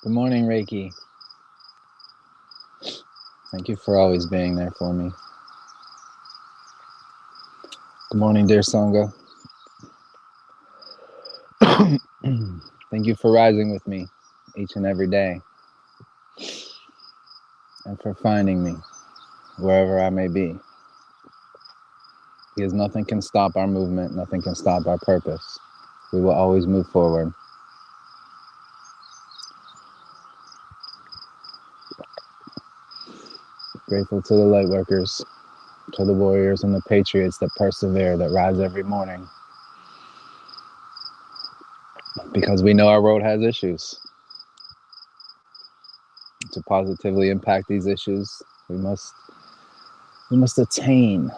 Good morning, Reiki. Thank you for always being there for me. Good morning, dear Sangha. Thank you for rising with me each and every day and for finding me wherever I may be. Because nothing can stop our movement, nothing can stop our purpose. We will always move forward. Grateful to the light workers, to the warriors and the patriots that persevere, that rise every morning. Because we know our road has issues. To positively impact these issues, we must attain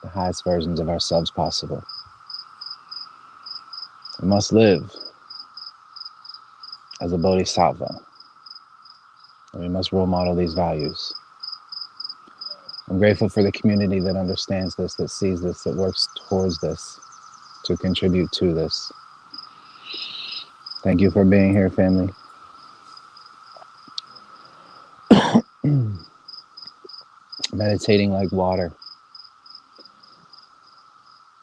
the highest versions of ourselves possible. We must live as a bodhisattva. And we must role model these values. I'm grateful for the community that understands this, that sees this, that works towards this, to contribute to this. Thank you for being here, family. Meditating like water.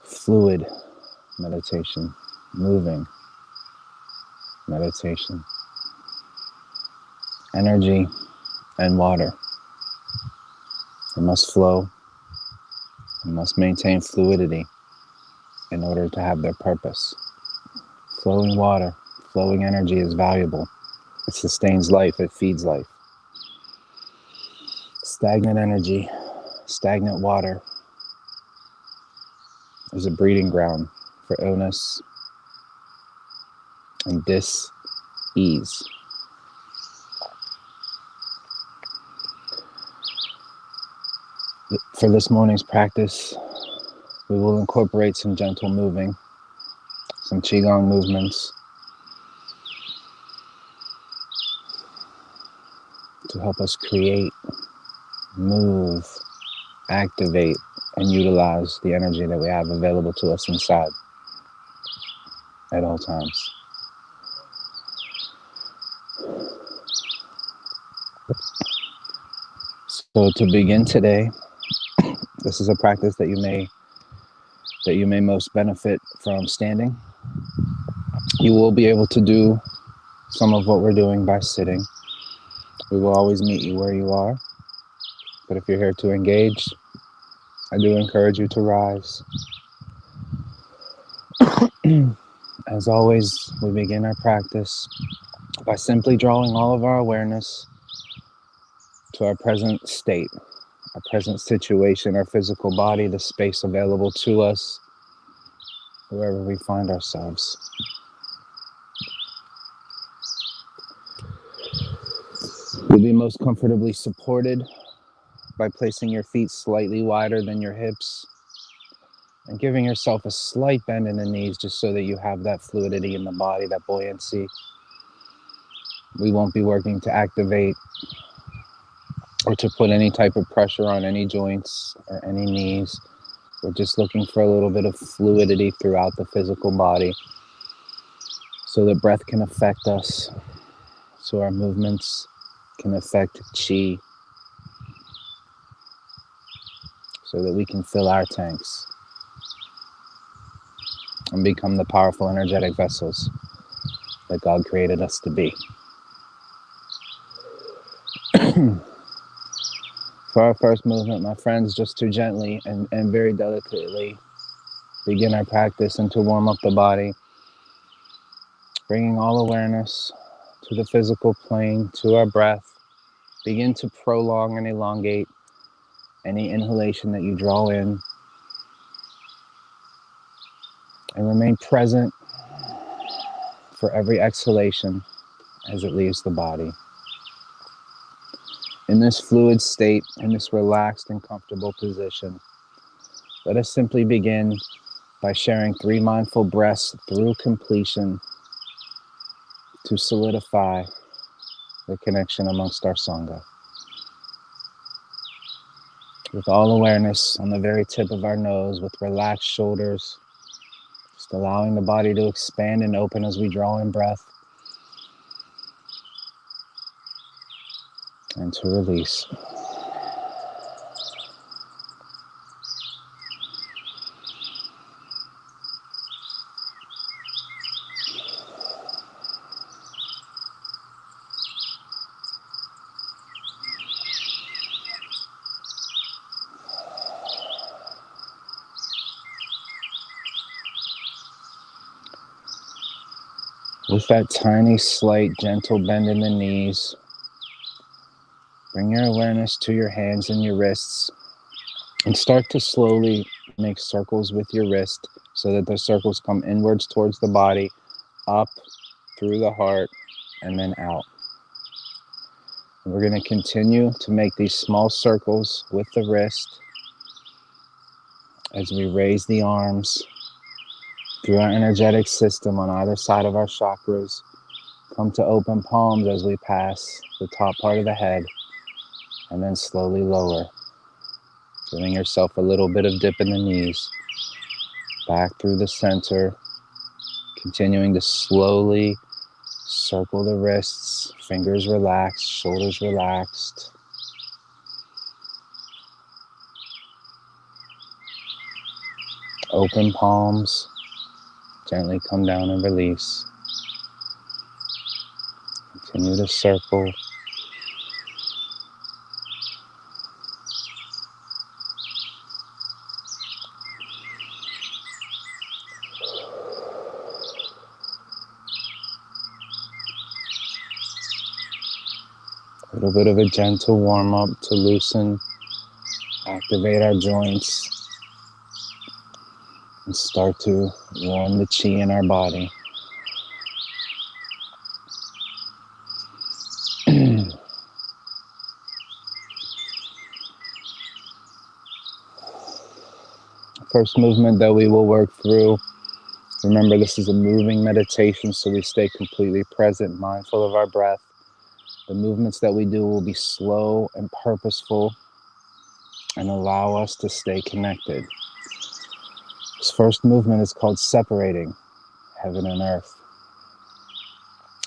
Fluid meditation. Moving meditation. Energy and water. It must flow. It must maintain fluidity in order to have their purpose. Flowing water, flowing energy is valuable. It sustains life, it feeds life. Stagnant energy, stagnant water is a breeding ground for illness and dis-ease. For this morning's practice, we will incorporate some gentle moving, some Qigong movements to help us create, move, activate, and utilize the energy that we have available to us inside at all times. So to begin today, this is a practice that you may most benefit from standing. You will be able to do some of what we're doing by sitting. We will always meet you where you are. But if you're here to engage, I do encourage you to rise. As always, we begin our practice by simply drawing all of our awareness to our present state, our present situation, our physical body, the space available to us, wherever we find ourselves. You'll be most comfortably supported by placing your feet slightly wider than your hips and giving yourself a slight bend in the knees just so that you have that fluidity in the body, that buoyancy. We won't be working to activate or to put any type of pressure on any joints or any knees. We're just looking for a little bit of fluidity throughout the physical body so that breath can affect us, so our movements can affect chi, so that we can fill our tanks and become the powerful energetic vessels that God created us to be. For our first movement, my friends, just to gently and very delicately begin our practice and to warm up the body, bringing all awareness to the physical plane, to our breath. Begin to prolong and elongate any inhalation that you draw in And remain present for every exhalation as it leaves the body. In this fluid state, in this relaxed and comfortable position, let us simply begin by sharing 3 mindful breaths through completion to solidify the connection amongst our Sangha. With all awareness on the very tip of our nose, with relaxed shoulders, just allowing the body to expand and open as we draw in breath, and to release. With that tiny, slight, gentle bend in the knees, bring your awareness to your hands and your wrists and start to slowly make circles with your wrist so that the circles come inwards towards the body, up through the heart, and then out. And we're going to continue to make these small circles with the wrist as we raise the arms through our energetic system on either side of our chakras. Come to open palms as we pass the top part of the head, and then slowly lower, giving yourself a little bit of dip in the knees, back through the center, continuing to slowly circle the wrists, fingers relaxed, shoulders relaxed. Open palms, gently come down and release. Continue to circle. A little bit of a gentle warm up to loosen, activate our joints, and start to warm the chi in our body. First movement that we will work through, remember this is a moving meditation, so we stay completely present, mindful of our breath. The movements that we do will be slow and purposeful and allow us to stay connected. This first movement is called separating heaven and earth.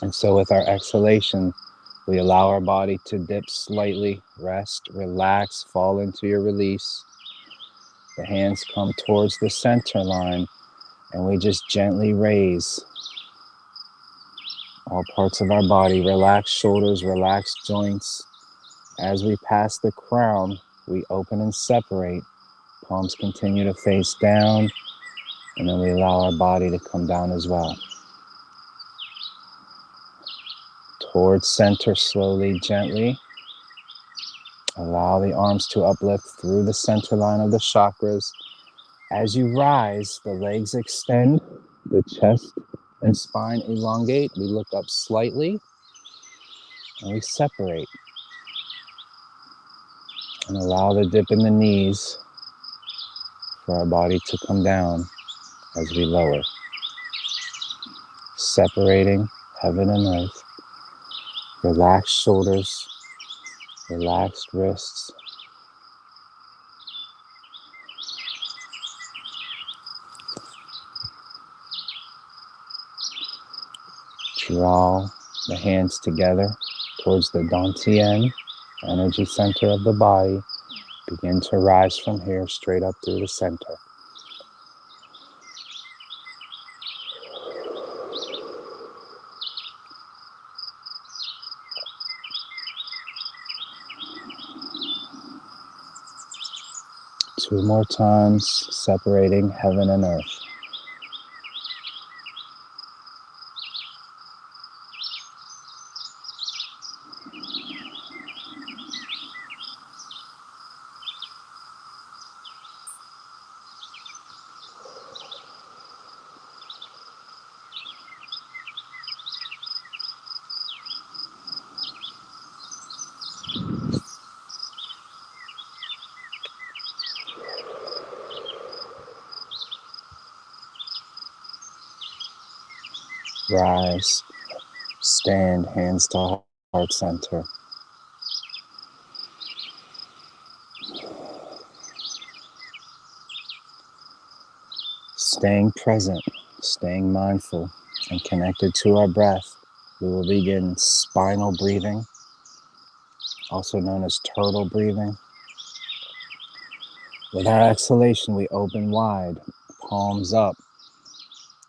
And so with our exhalation, we allow our body to dip slightly, rest, relax, fall into your release. The hands come towards the center line, and we just gently raise all parts of our body. Relax shoulders, relax joints. As we pass the crown, we open and separate. Palms continue to face down, and then we allow our body to come down as well. Towards center, slowly, gently. Allow the arms to uplift through the center line of the chakras. As you rise, the legs extend, the chest and spine elongate. We look up slightly, and we separate. And allow the dip in the knees for our body to come down as we lower. Separating heaven and earth. Relaxed shoulders, relaxed wrists. Draw the hands together towards the Dantian, energy center of the body. Begin to rise from here straight up through the center. Two more times, separating heaven and earth. Rise, stand, hands to heart center. Staying present, staying mindful, and connected to our breath, we will begin spinal breathing, also known as turtle breathing. With our exhalation, we open wide, palms up,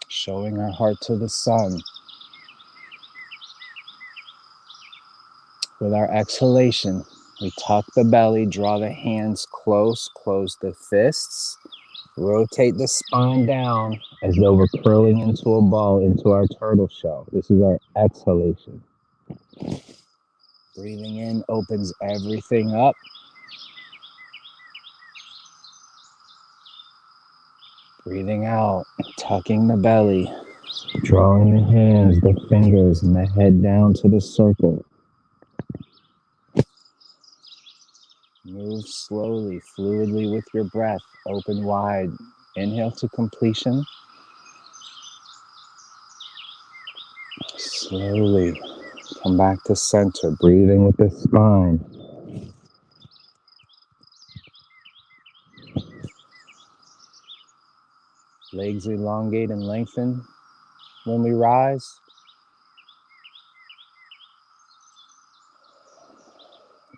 showing our heart to the sun. With our exhalation, we tuck the belly, draw the hands close, close the fists, rotate the spine down as though we're curling into a ball into our turtle shell. This is our exhalation. Breathing in opens everything up. Breathing out, tucking the belly, drawing the hands, the fingers, and the head down to the circle. Move slowly, fluidly with your breath. Open wide. Inhale to completion. Slowly come back to center, breathing with the spine. Legs elongate and lengthen when we rise.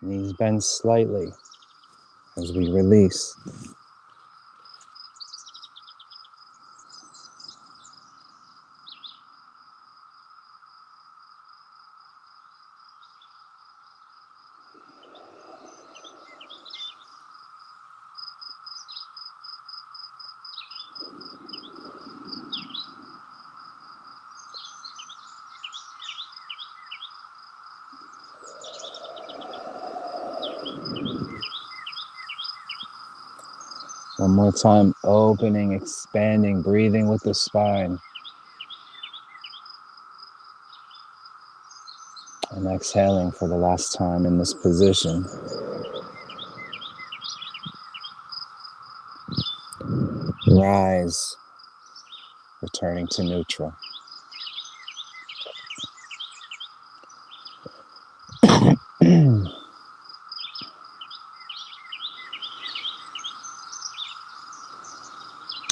Knees bend slightly as we release. One more time, opening, expanding, breathing with the spine. And exhaling for the last time in this position. Rise, returning to neutral.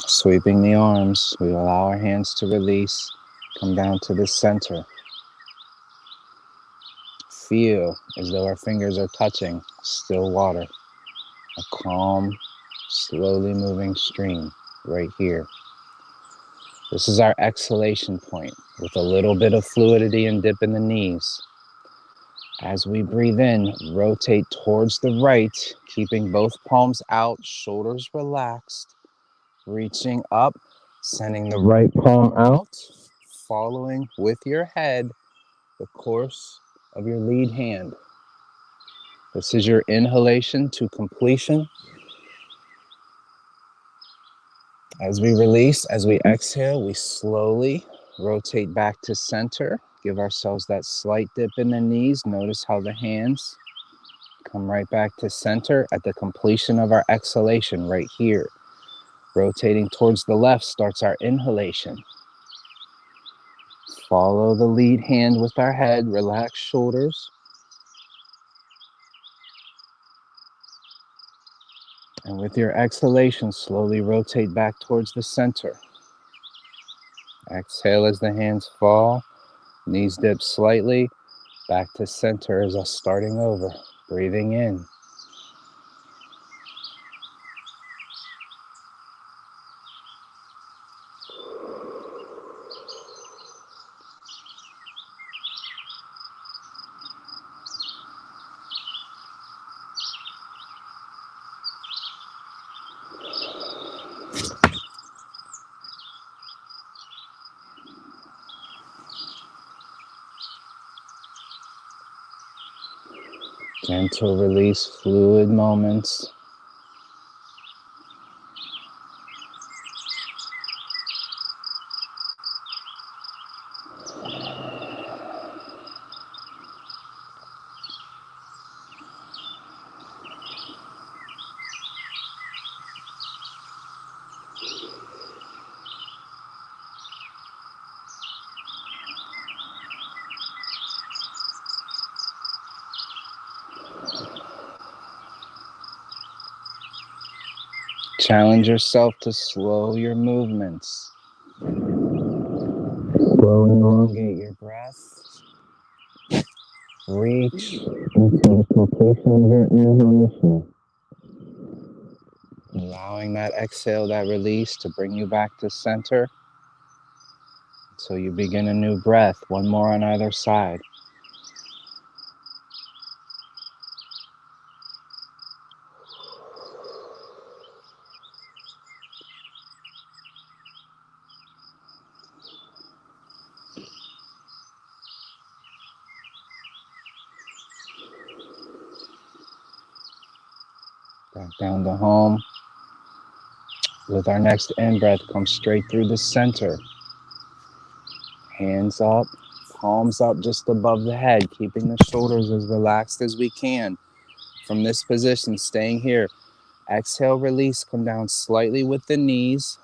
Sweeping the arms, we allow our hands to release, come down to the center. Feel as though our fingers are touching still water, a calm, slowly moving stream right here. This is our exhalation point with a little bit of fluidity and dip in the knees. As we breathe in, rotate towards the right, keeping both palms out, shoulders relaxed, reaching up, sending the right palm out, following with your head the course of your lead hand. This is your inhalation to completion. As we release, as we exhale, we slowly rotate back to center. Give ourselves that slight dip in the knees. Notice how the hands come right back to center at the completion of our exhalation right here. Rotating towards the left starts our inhalation. Follow the lead hand with our head, relax shoulders. And with your exhalation, slowly rotate back towards the center. Exhale as the hands fall, knees dip slightly, back to center as us starting over. Breathing in. Gentle release, fluid moments. Challenge yourself to slow your movements. Slow and elongate your breath. Reach into the location of your inhalation. Allowing that exhale, that release to bring you back to center. So you begin a new breath, one more on either side. Back down to home. With our next in-breath, come straight through the center. Hands up, palms up just above the head, keeping the shoulders as relaxed as we can. From this position, staying here. Exhale, release, come down slightly with the knees.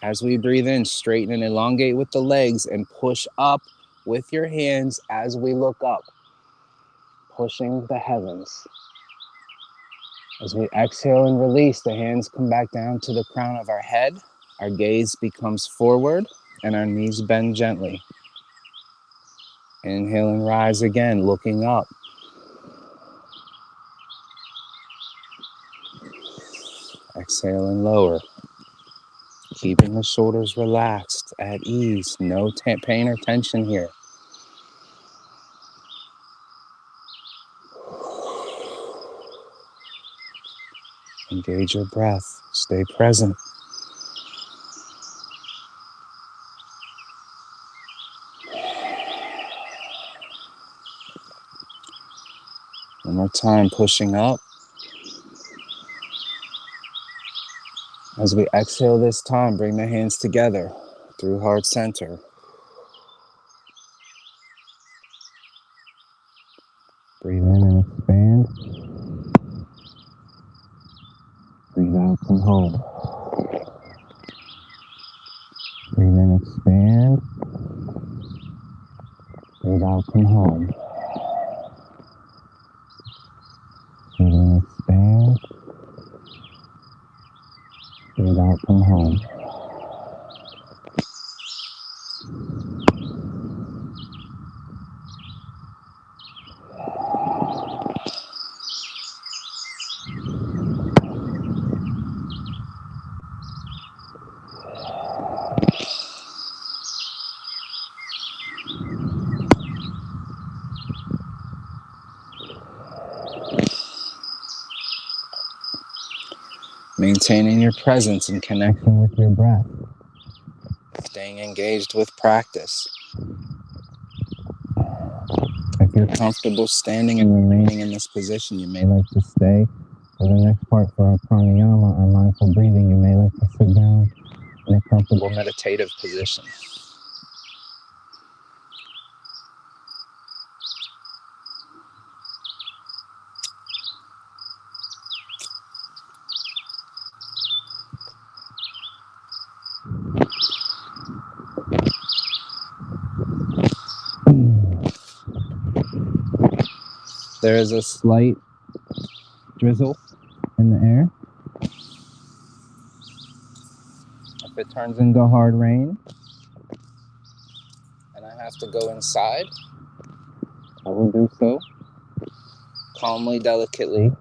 As we breathe in, straighten and elongate with the legs and push up with your hands as we look up, pushing the heavens. As we exhale and release, the hands come back down to the crown of our head. Our gaze becomes forward and our knees bend gently. Inhale and rise again, looking up. Exhale and lower. Keeping the shoulders relaxed, at ease, no pain or tension here. Engage your breath, stay present. One more time, pushing up. As we exhale this time, bring the hands together through heart center. Breathe in and expand. Breathe out, come home. Breathe in, expand. Breathe out, come home. Breathe in, expand. Breathe out, come home. Maintaining your presence and connection with your breath. Staying engaged with practice. If you're comfortable standing and remaining in this position, you may like to stay. For the next part, for our pranayama, our mindful breathing, you may like to sit down in a comfortable meditative position. There is a slight drizzle in the air. If it turns into hard rain and I have to go inside, I will do so calmly, delicately,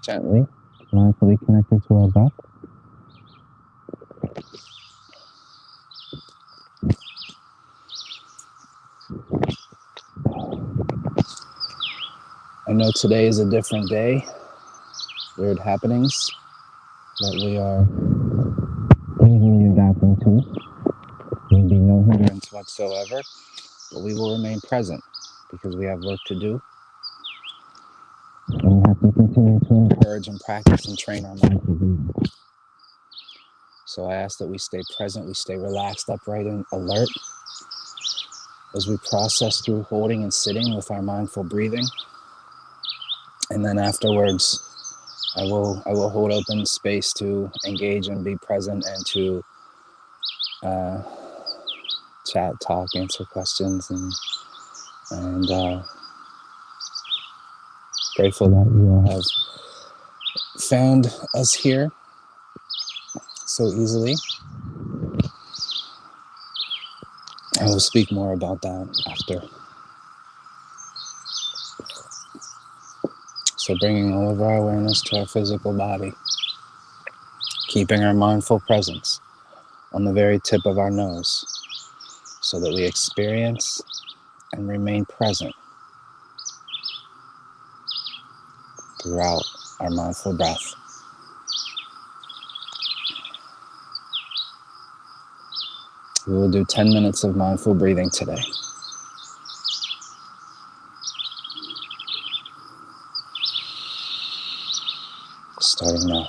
gently, mindfully connected to our breath. I know today is a different day, weird happenings that we are easily adapting to. There will be no hindrance whatsoever, but we will remain present because we have work to do. And we have to continue to encourage and practice and train our mindful breathing. So I ask that we stay present, we stay relaxed, upright, and alert as we process through holding and sitting with our mindful breathing. And then afterwards, I will hold open space to engage and be present and to chat, talk, answer questions, and grateful that you all have found us here so easily. I will speak more about that after. So bringing all of our awareness to our physical body, keeping our mindful presence on the very tip of our nose so that we experience and remain present throughout our mindful breath. We will do 10 minutes of mindful breathing today. Starting now.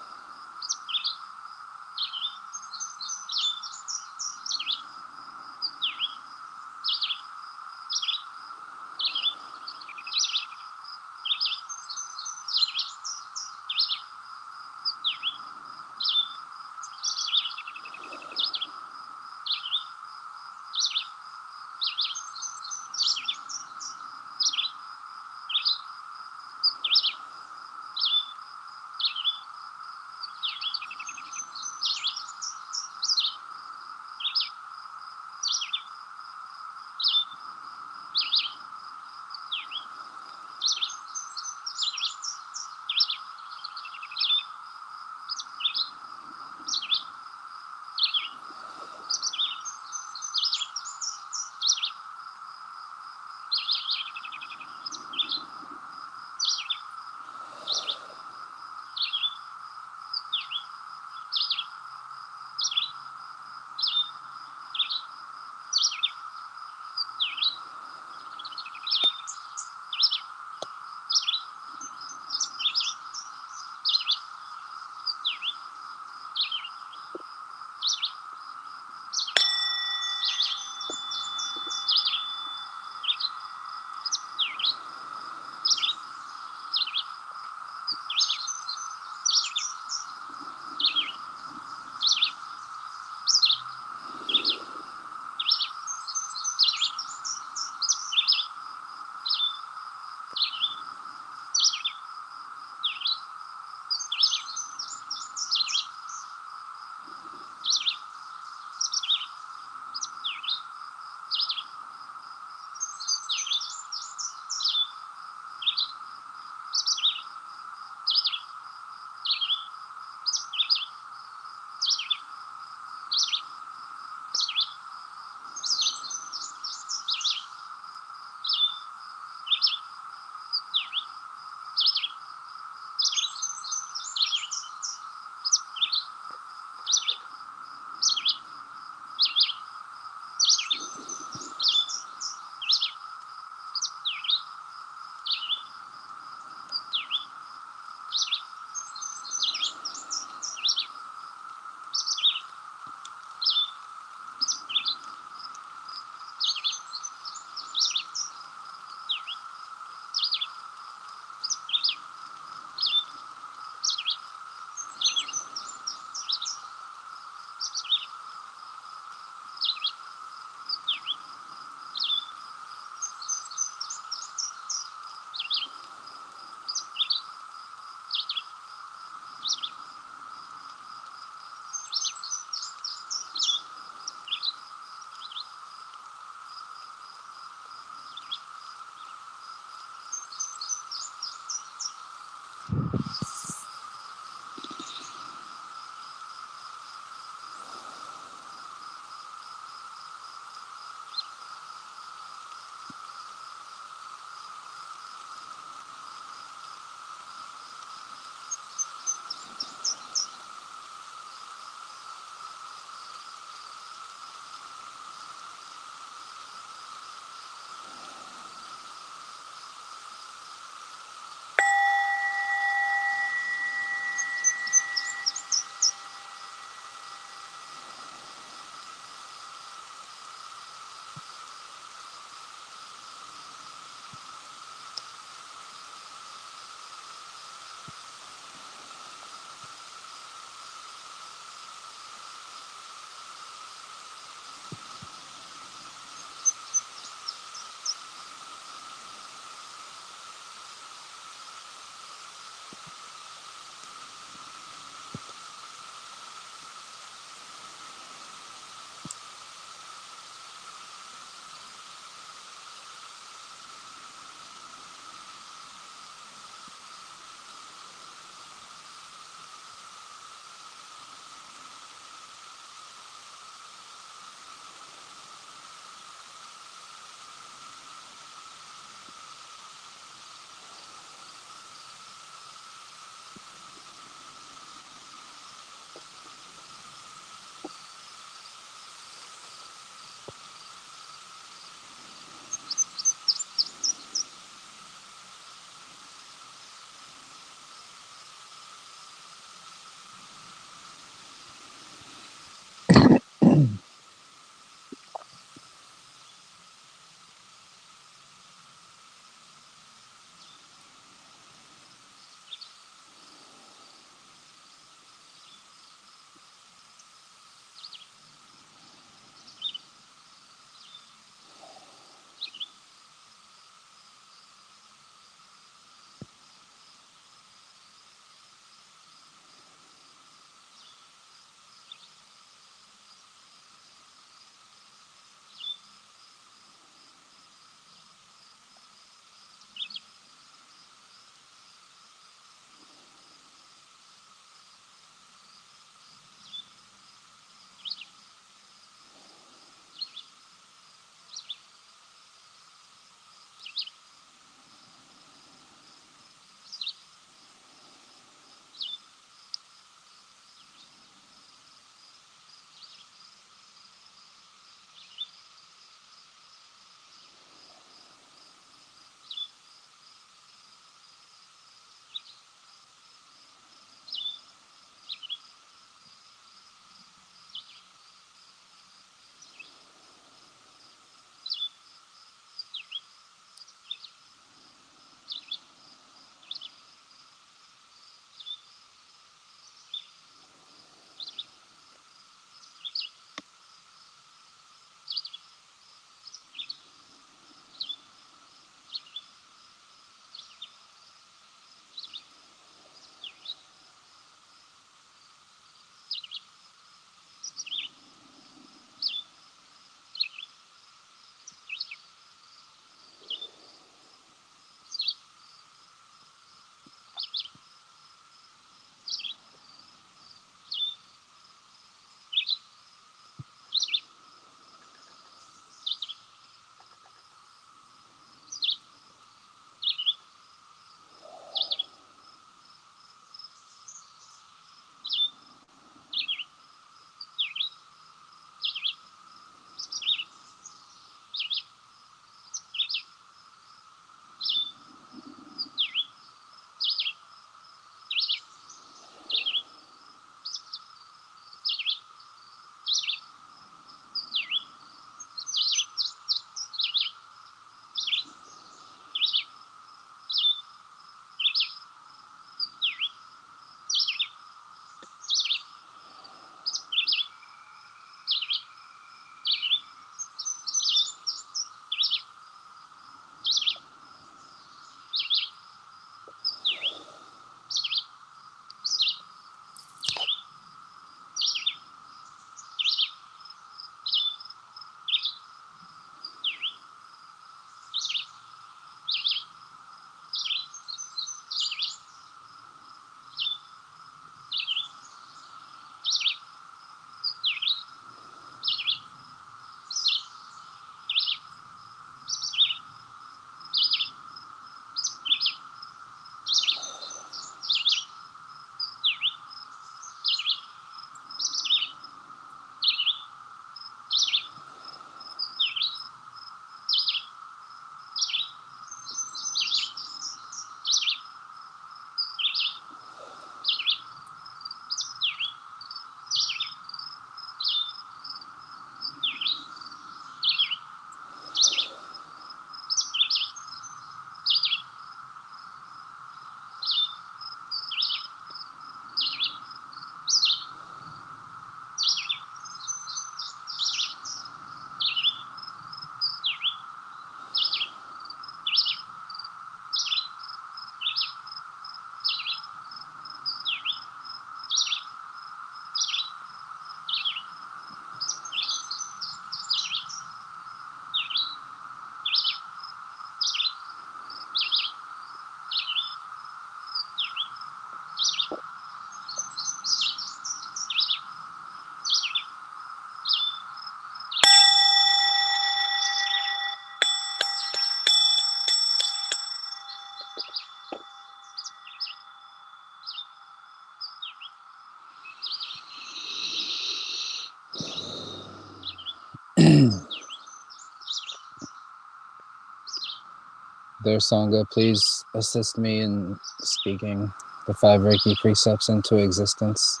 Sister Sangha, please assist me in speaking the 5 Reiki precepts into existence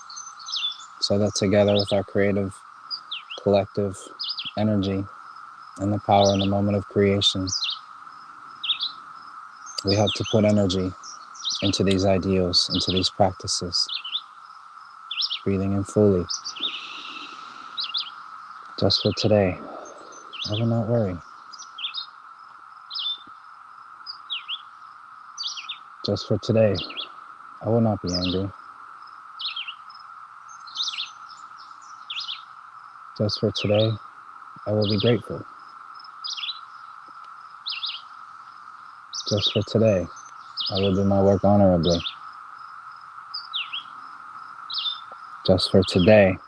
so that together with our creative collective energy and the power in the moment of creation, we help to put energy into these ideals, into these practices. Breathing in fully. Just for today, I will not worry. Just for today, I will not be angry. Just for today, I will be grateful. Just for today, I will do my work honorably. Just for today,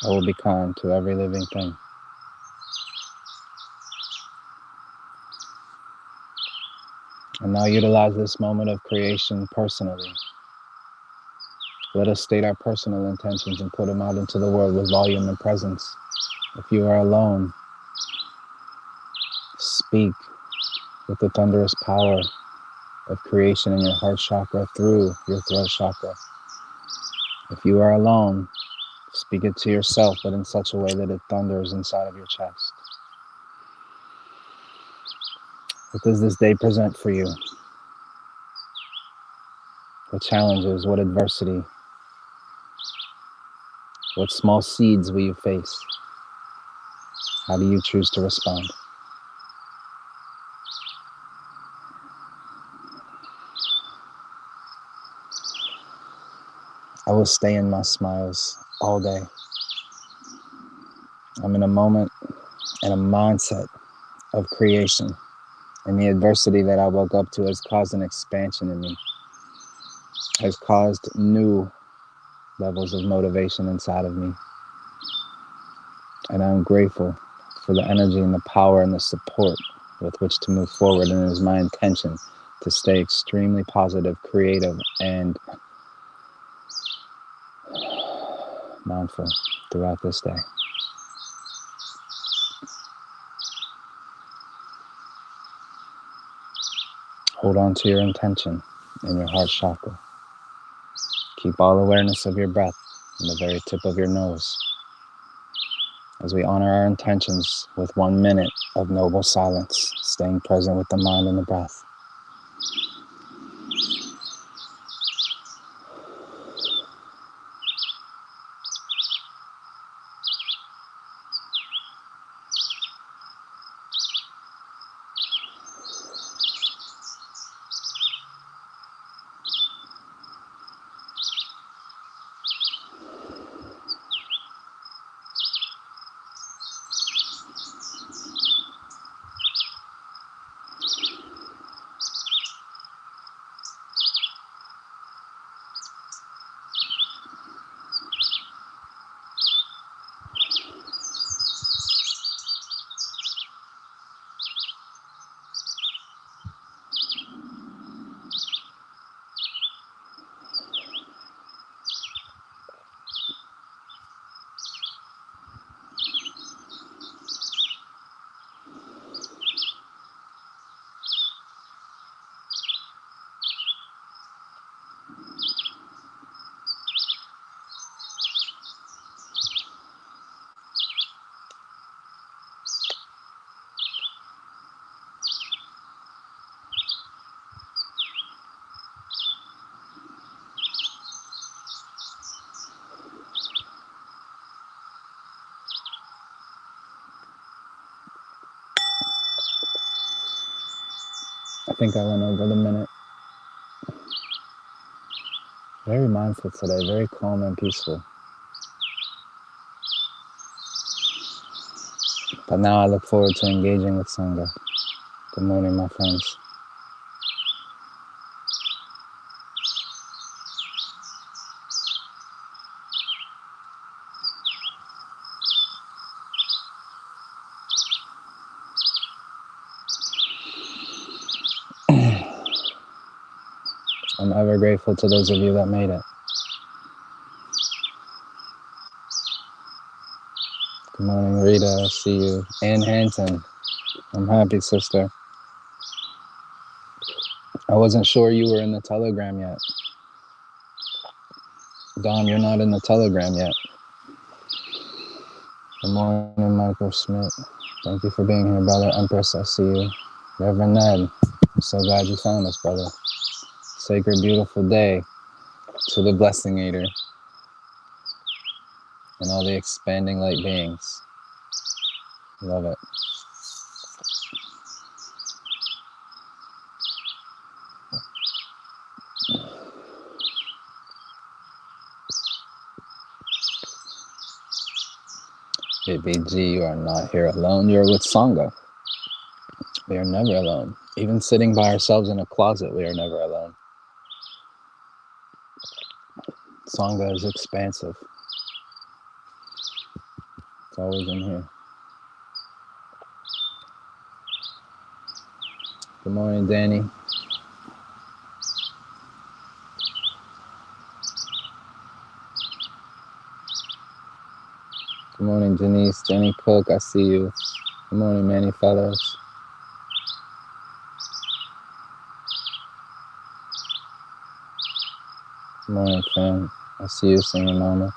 I will be kind to every living thing. And now utilize this moment of creation personally. Let us state our personal intentions and put them out into the world with volume and presence. If you are alone, speak with the thunderous power of creation in your heart chakra through your throat chakra. If you are alone, speak it to yourself, but in such a way that it thunders inside of your chest. What does this day present for you? What challenges, what adversity, what small seeds will you face? How do you choose to respond? I will stay in my smiles all day. I'm in a moment and a mindset of creation, and the adversity that I woke up to has caused an expansion in me, has caused new levels of motivation inside of me. And I'm grateful for the energy and the power and the support with which to move forward. And it is my intention to stay extremely positive, creative, and mindful throughout this day. Hold on to your intention in your heart chakra. Keep all awareness of your breath in the very tip of your nose as we honor our intentions with 1 minute of noble silence, staying present with the mind and the breath. I think I went over the minute. Very mindful today, very calm and peaceful. But now I look forward to engaging with Sangha. Good morning, my friends. I'm ever grateful to those of you that made it. Good morning, Rita. I see you. Ann Hanson. I'm happy, sister. I wasn't sure you were in the Telegram yet. Dom, you're not in the Telegram yet. Good morning, Michael Schmidt. Thank you for being here, brother. Empress, I see you. Reverend Ned, I'm so glad you found us, brother. Sacred, beautiful day to the Blessing-Eater and all the expanding light beings. Love it. JBG, you are not here alone. You're with Sangha. We are never alone. Even sitting by ourselves in a closet, we are never alone. Sangha is expansive. It's always in here. Good morning, Danny. Good morning, Denise. Jenny Cook, I see you. Good morning, Manny Fellows. Good morning, fam. I see you singing, mama.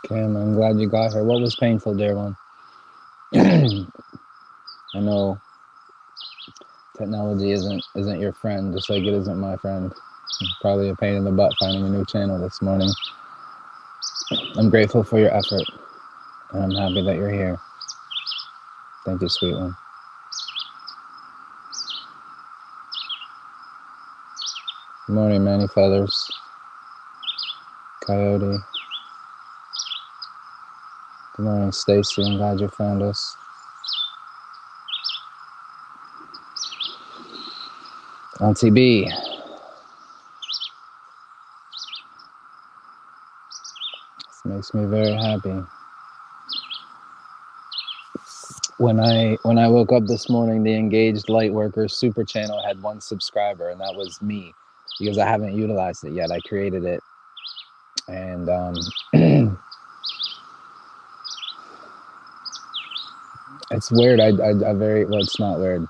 Kim, I'm glad you got here. What was painful, dear one? I know technology isn't your friend, just like it isn't my friend. Probably a pain in the butt finding a new channel this morning. I'm grateful for your effort, and I'm happy that you're here. Thank you, sweet one. Good morning, Manny Feathers. Coyote. Good morning, Stacy. I'm glad you found us. Auntie B. This makes me very happy. When I woke up this morning, the Engaged Lightworkers Super Channel had 1 subscriber, and that was me, because I haven't utilized it yet. I created it, and it's weird. I very well. It's not weird.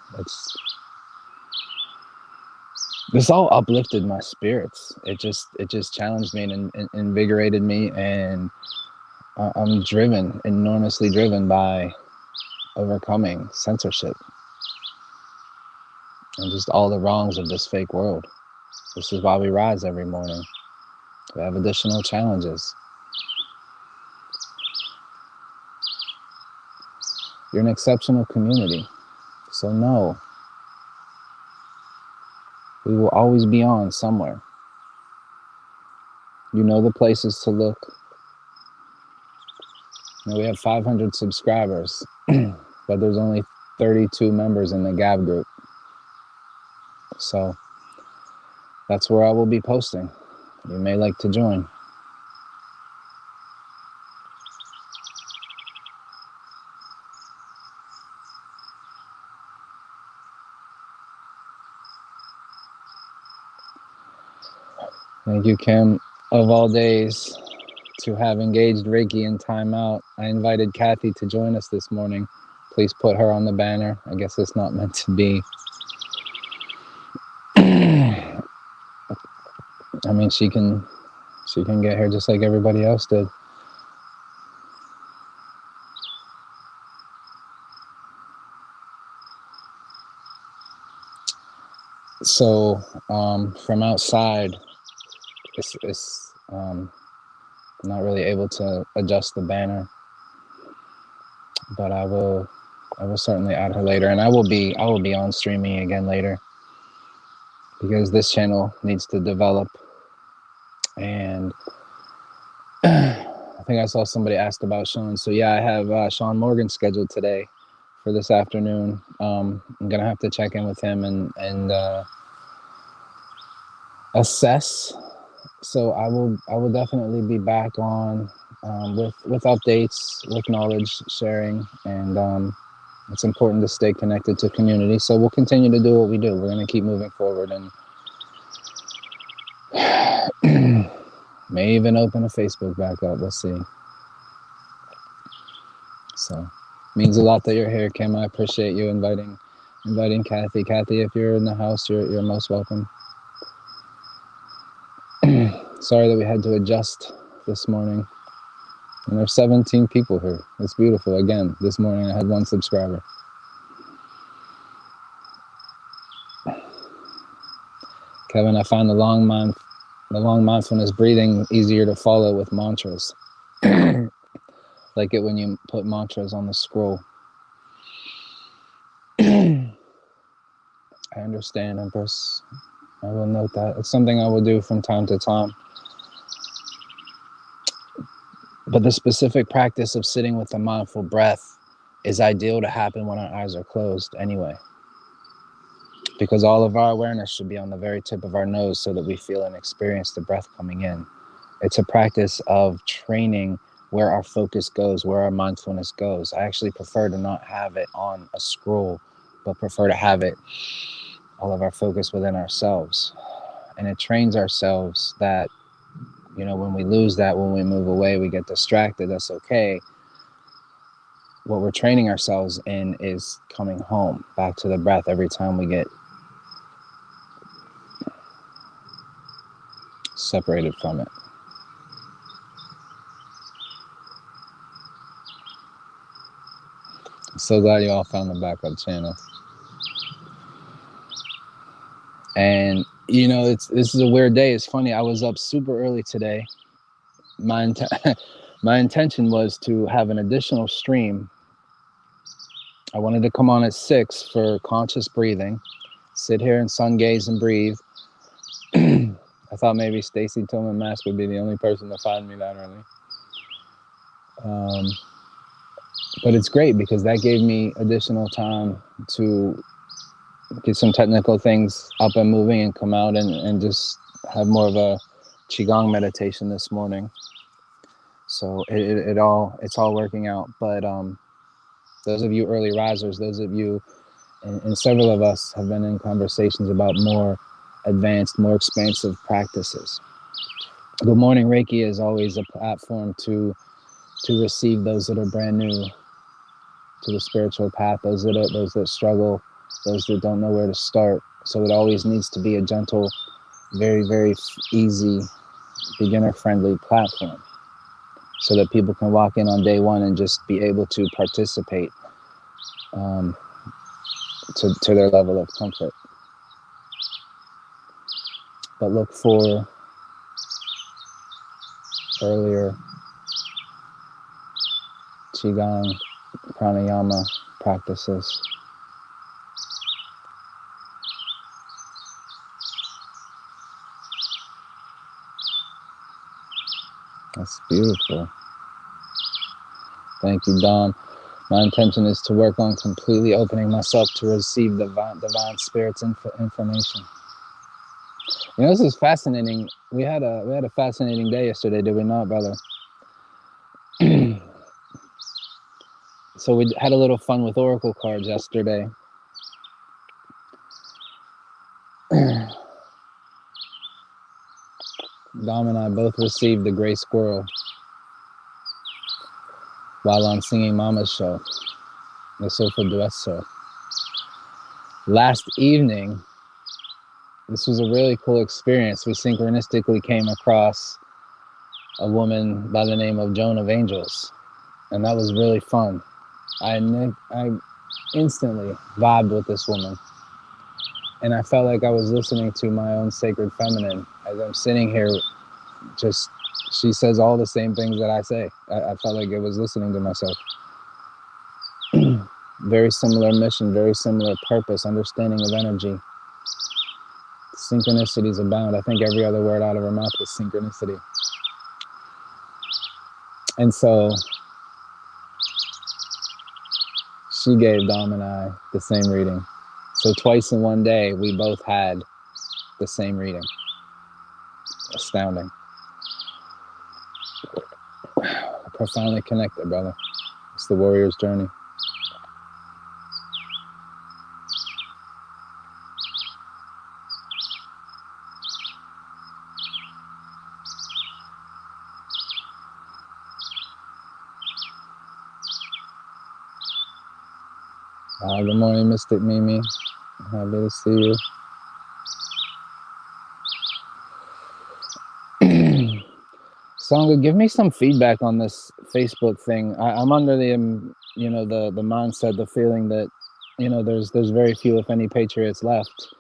This all uplifted my spirits. It just challenged me and invigorated me, and I'm enormously driven by overcoming censorship and just all the wrongs of this fake world. This is why we rise every morning. We have additional challenges. You're an exceptional community, so know we will always be on somewhere. You know the places to look. You know, we have 500 subscribers, but there's only 32 members in the Gab group. So that's where I will be posting. You may like to join. Thank you, Kim. Of all days to have engaged Reiki in timeout, I invited Kathy to join us this morning. Please put her on the banner. I guess it's not meant to be. I mean, she can get here just like everybody else did. So from outside, it's not really able to adjust the banner, but I will certainly add her later, and I will be on streaming again later, because this channel needs to develop. And I think I saw somebody asked about Sean. So yeah, I have Sean Morgan scheduled today for this afternoon. I'm gonna have to check in with him and assess. So I will definitely be back on with updates, with knowledge sharing, and it's important to stay connected to community. So we'll continue to do what we do. We're going to keep moving forward, and May even open a Facebook back up. We'll see. So, means a lot that you're here, Kim. I appreciate you inviting Kathy. Kathy, if you're in the house, you're most welcome. Sorry that we had to adjust this morning. And there's 17 people here. It's beautiful. Again, this morning I had 1 subscriber. Kevin, I find the long mindfulness breathing easier to follow with mantras. Like it when you put mantras on the scroll. I understand, Empress. I will note that. It's something I will do from time to time. But the specific practice of sitting with a mindful breath is ideal to happen when our eyes are closed anyway. Because all of our awareness should be on the very tip of our nose so that we feel and experience the breath coming in. It's a practice of training where our focus goes, where our mindfulness goes. I actually prefer to not have it on a scroll, but prefer to have it, all of our focus within ourselves. And it trains ourselves that, you know, when we lose that, when we move away, we get distracted, that's okay. What we're training ourselves in is coming home, back to the breath every time we get separated from it. I'm so glad you all found the backup channel. And you know, this is a weird day. It's funny. I was up super early today. My intention was to have an additional stream. I wanted to come on at 6 for conscious breathing, sit here and sun gaze and breathe. I thought maybe Stacy Tillman Mask would be the only person to find me that early. But it's great because that gave me additional time to get some technical things up and moving and come out and just have more of a Qigong meditation this morning. So it's all working out. But those of you early risers, those of you, and several of us have been in conversations about more advanced, more expansive practices. Good Morning Reiki is always a platform to receive those that are brand new to the spiritual path, those that struggle, those that don't know where to start. So it always needs to be a gentle, very, very easy, beginner-friendly platform so that people can walk in on day one and just be able to participate to their level of comfort. But look for earlier Qigong, pranayama practices. That's beautiful. Thank you, Dawn. My intention is to work on completely opening myself to receive the divine spirit's information. You know, this is fascinating. We had a fascinating day yesterday, did we not, brother? So we had a little fun with oracle cards yesterday. Dom and I both received the gray squirrel while on Singing Mama's show, the Soulful Duets show. Last evening, this was a really cool experience. We synchronistically came across a woman by the name of Joan of Angels, and that was really fun. I instantly vibed with this woman, and I felt like I was listening to my own sacred feminine as I'm sitting here. Just, she says all the same things that I say. I felt like I was listening to myself. Very similar mission, very similar purpose, understanding of energy. Synchronicities abound. I think every other word out of her mouth was synchronicity. And so she gave Dom and I the same reading. So twice in one day, we both had the same reading. Astounding. Profoundly connected, brother. It's the warrior's journey. Good morning, Mystic Mimi. Happy to see you. Songa, give me some feedback on this Facebook thing. I'm under the, the mindset, the feeling that, there's very few, if any, patriots left,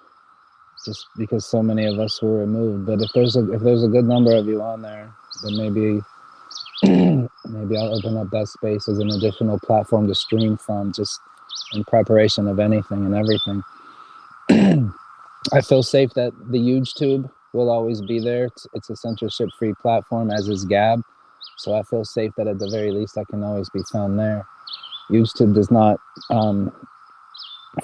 just because so many of us were removed. But if there's a good number of you on there, then maybe maybe I'll open up that space as an additional platform to stream from, just in preparation of anything and everything. I feel safe that the YouTube will always be there. It's a censorship-free platform, as is Gab. So I feel safe that at the very least I can always be found there. YouTube does not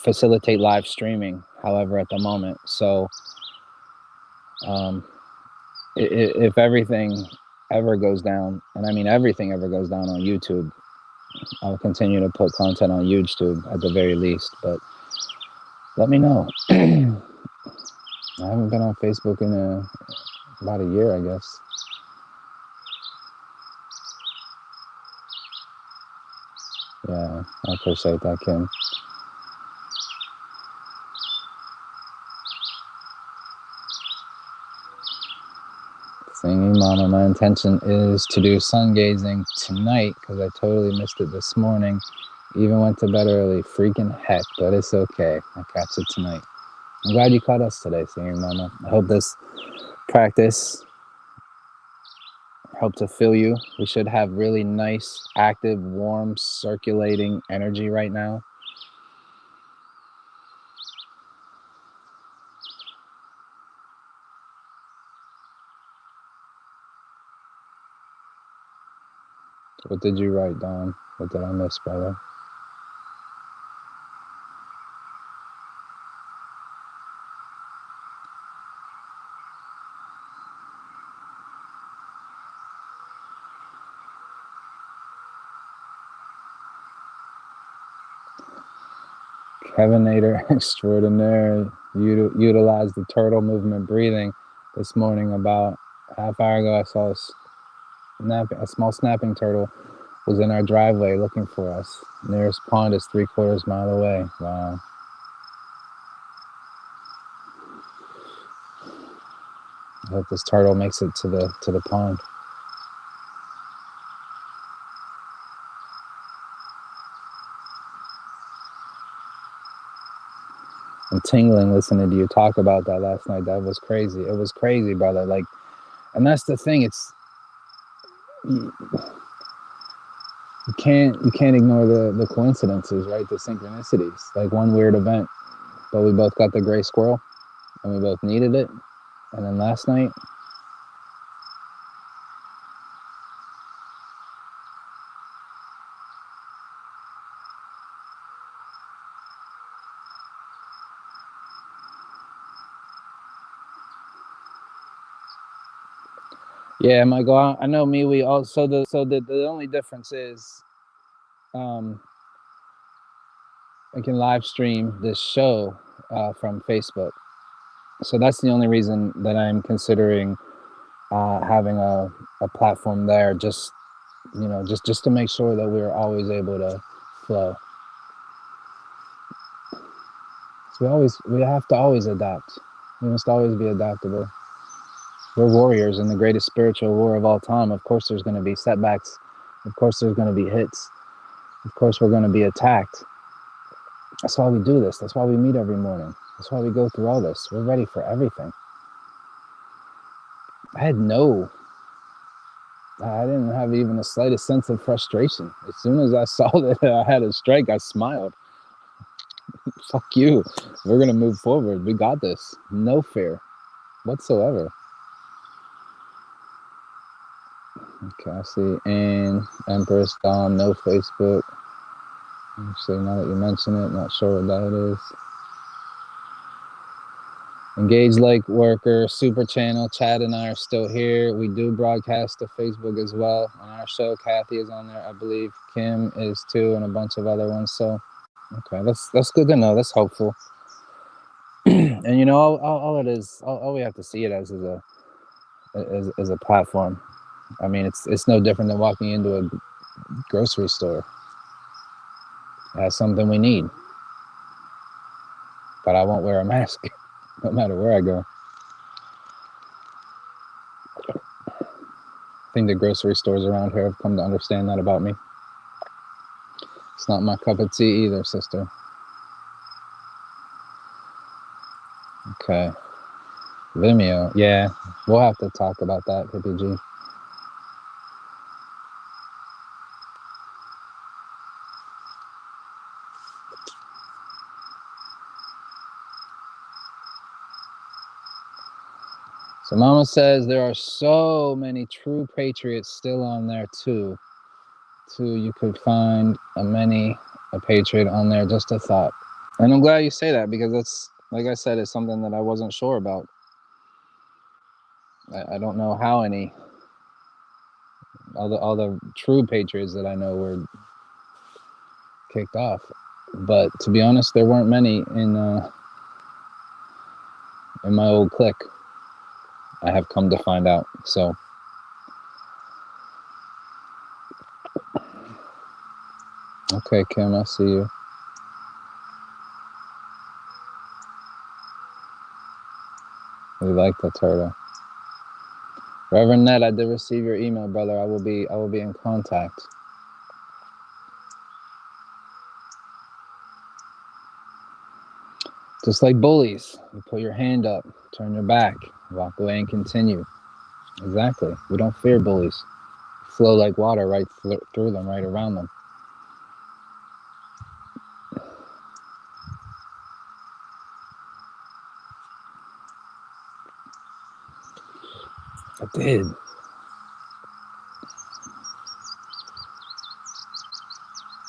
facilitate live streaming, however, at the moment. So if everything ever goes down, and I mean everything ever goes down on YouTube, I'll continue to put content on YouTube at the very least. But let me know. I haven't been on Facebook in about a year, I guess. Yeah, I appreciate that, Kim. Singing Mama, my intention is to do sun gazing tonight because I totally missed it this morning. Even went to bed early. Freaking heck, but it's okay. I'll catch it tonight. I'm glad you caught us today, Singing Mama. I hope this practice helped to fill you. We should have really nice, active, warm, circulating energy right now. What did you write, Don? What did I miss, brother? Kevinator extraordinaire utilized the turtle movement breathing this morning. About a half hour ago, I saw a small snapping turtle was in our driveway looking for us. Nearest pond is 3/4 mile away. Wow. I hope this turtle makes it to the pond. I'm tingling listening to you talk about that last night. That was crazy. It was crazy, brother. Like, and that's the thing. It's you can't ignore the coincidences, right? The synchronicities. Like one weird event, but we both got the gray squirrel, and we both needed it. And then last night, yeah, Michael. I know me. We also the only difference is, I can live stream this show from Facebook. So that's the only reason that I'm considering having a platform there. Just just to make sure that we're always able to flow. So we have to always adapt. We must always be adaptable. We're warriors in the greatest spiritual war of all time. Of course, there's going to be setbacks. Of course, there's going to be hits. Of course, we're going to be attacked. That's why we do this. That's why we meet every morning. That's why we go through all this. We're ready for everything. I didn't have even the slightest sense of frustration. As soon as I saw that I had a strike, I smiled. Fuck you. We're going to move forward. We got this. No fear whatsoever. Okay, I see. And Empress Dom, no Facebook. Actually, now that you mention it, not sure what that is. Engaged Like Worker, Super Channel, Chad and I are still here. We do broadcast to Facebook as well on our show. Kathy is on there, I believe. Kim is too, and a bunch of other ones. So, okay, that's good to know. That's hopeful. And all it is, all we have to see it as is a platform. I mean, it's no different than walking into a grocery store. It has something we need. but I won't wear a mask no matter where I go. I think the grocery stores around here have come to understand that about me. It's not my cup of tea either, sister. Okay. Vimeo. Yeah, we'll have to talk about that, PPG. So Mama says there are so many true patriots still on there too. You could find a patriot on there, just a thought. And I'm glad you say that, because that's, like I said, it's something that I wasn't sure about. I don't know how all the true patriots that I know were kicked off. But to be honest, there weren't many in my old clique. I have come to find out. So okay, Kim, I see you. We like the turtle. Reverend Ned, I did receive your email, brother. I will be in contact. Just like bullies, you put your hand up, turn your back, walk away and continue. Exactly. We don't fear bullies. Flow like water right through them, right around them. I did.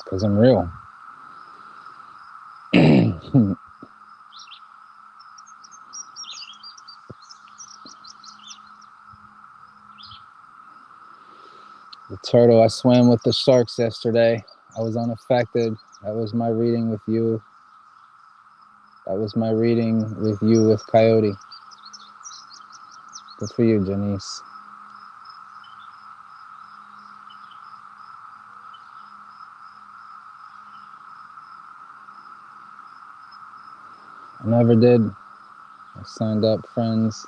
Because I'm real. The turtle, I swam with the sharks yesterday. I was unaffected. That was my reading with you. That was my reading with you with Coyote. Good for you, Janice. I never did. I signed up friends.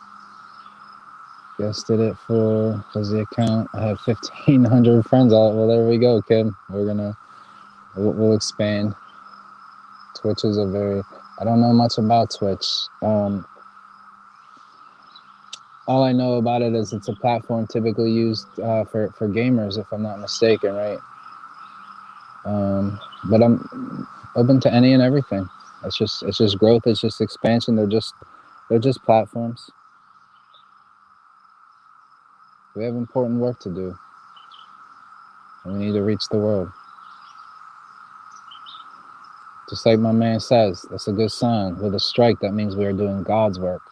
Just did it for the account. I have 1,500 friends. Well, there we go, Kim. We'll expand. Twitch is I don't know much about Twitch. All I know about it is it's a platform typically used for gamers, if I'm not mistaken, right? But I'm open to any and everything. It's just growth. It's just expansion. They're just platforms. We have important work to do, and we need to reach the world. Just like my man says, that's a good sign. With a strike, that means we are doing God's work.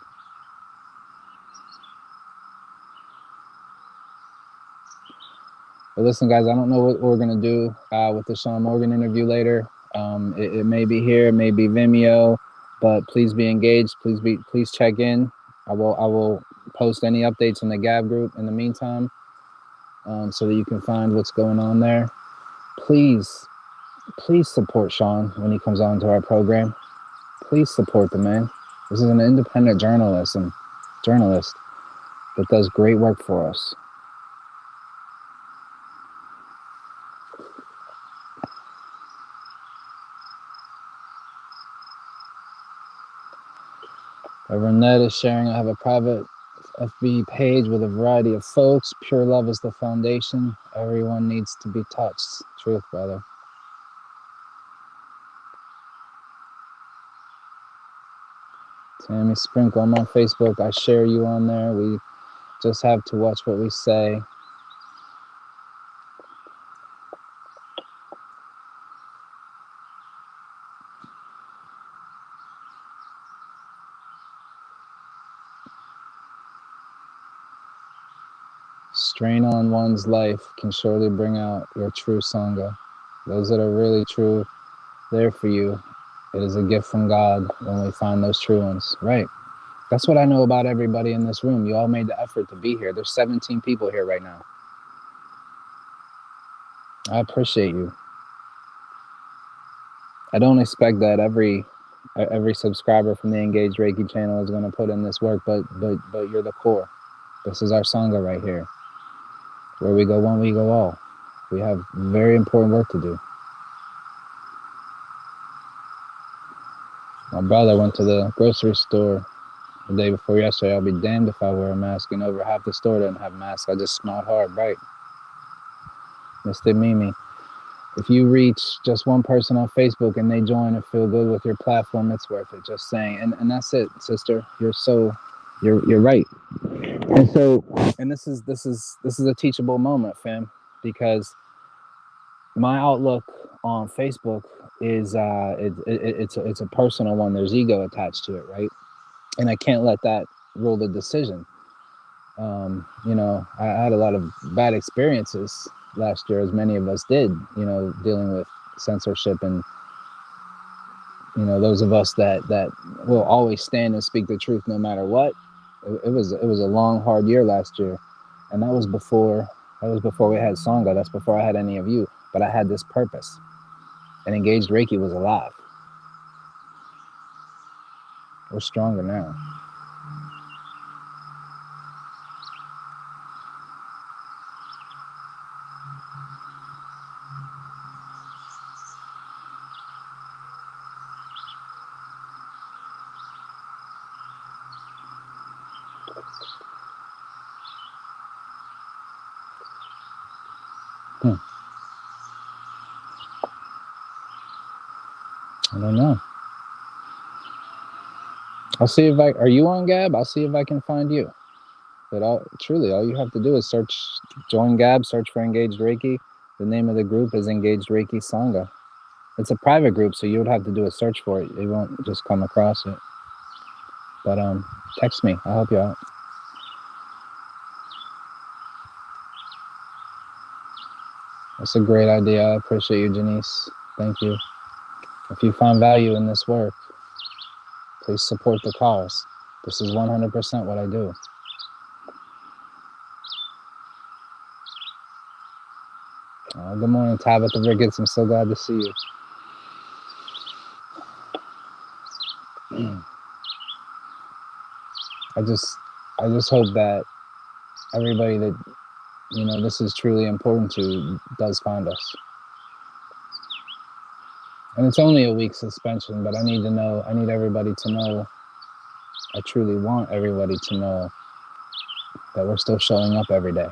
But listen, guys, I don't know what we're going to do with the Sean Morgan interview later. It may be here, it may be Vimeo, but please be engaged. Please check in. I will post any updates in the Gab group in the meantime, so that you can find what's going on there. Please support Sean when he comes on to our program. Please support the man. This is an independent journalist that does great work for us. Reverend Ned is sharing. I have a private FB page with a variety of folks. Pure love is the foundation. Everyone needs to be touched. Truth, brother. Tammy Sprinkle, I'm on Facebook. I share you on there. We just have to watch what we say. Strain on one's life can surely bring out your true Sangha. Those that are really true, there for you. It is a gift from God when we find those true ones. Right. That's what I know about everybody in this room. You all made the effort to be here. There's 17 people here right now. I appreciate you. I don't expect that every Every subscriber from the Engaged Reiki channel is going to put in this work, but you're the core. This is our Sangha right here. Where we go one, we go all. We have very important work to do. My brother went to the grocery store the day before yesterday. I'll be damned if I wear a mask. And over half the store didn't have masks. I just smiled hard, right? Mr. Mimi, if you reach just one person on Facebook and they join and feel good with your platform, it's worth it. Just saying. And that's it, sister. You're right. And so, and this is a teachable moment, fam, because my outlook on Facebook is it's a personal one. There's ego attached to it, right? And I can't let that rule the decision. You know, I had a lot of bad experiences last year, as many of us did, you know, dealing with censorship, and you know, those of us that will always stand and speak the truth no matter what. It was a long, hard year last year, and that was before we had Sangha. That's before I had any of you. But I had this purpose, and Engaged Reiki was alive. We're stronger now. I don't know. I'll see if are you on Gab? I'll see if I can find you. But all you have to do is join Gab, search for Engaged Reiki. The name of the group is Engaged Reiki Sangha. It's a private group, so you would have to do a search for it. You won't just come across it. But text me. I'll help you out. That's a great idea. I appreciate you, Janice. Thank you. If you find value in this work, please support the cause. This is 100% what I do. Good morning, Tabitha Ricketts. I'm so glad to see you. I just hope that everybody that, you know, this is truly important to does find us. And it's only a week suspension, but I need everybody to know, I truly want everybody to know that we're still showing up every day.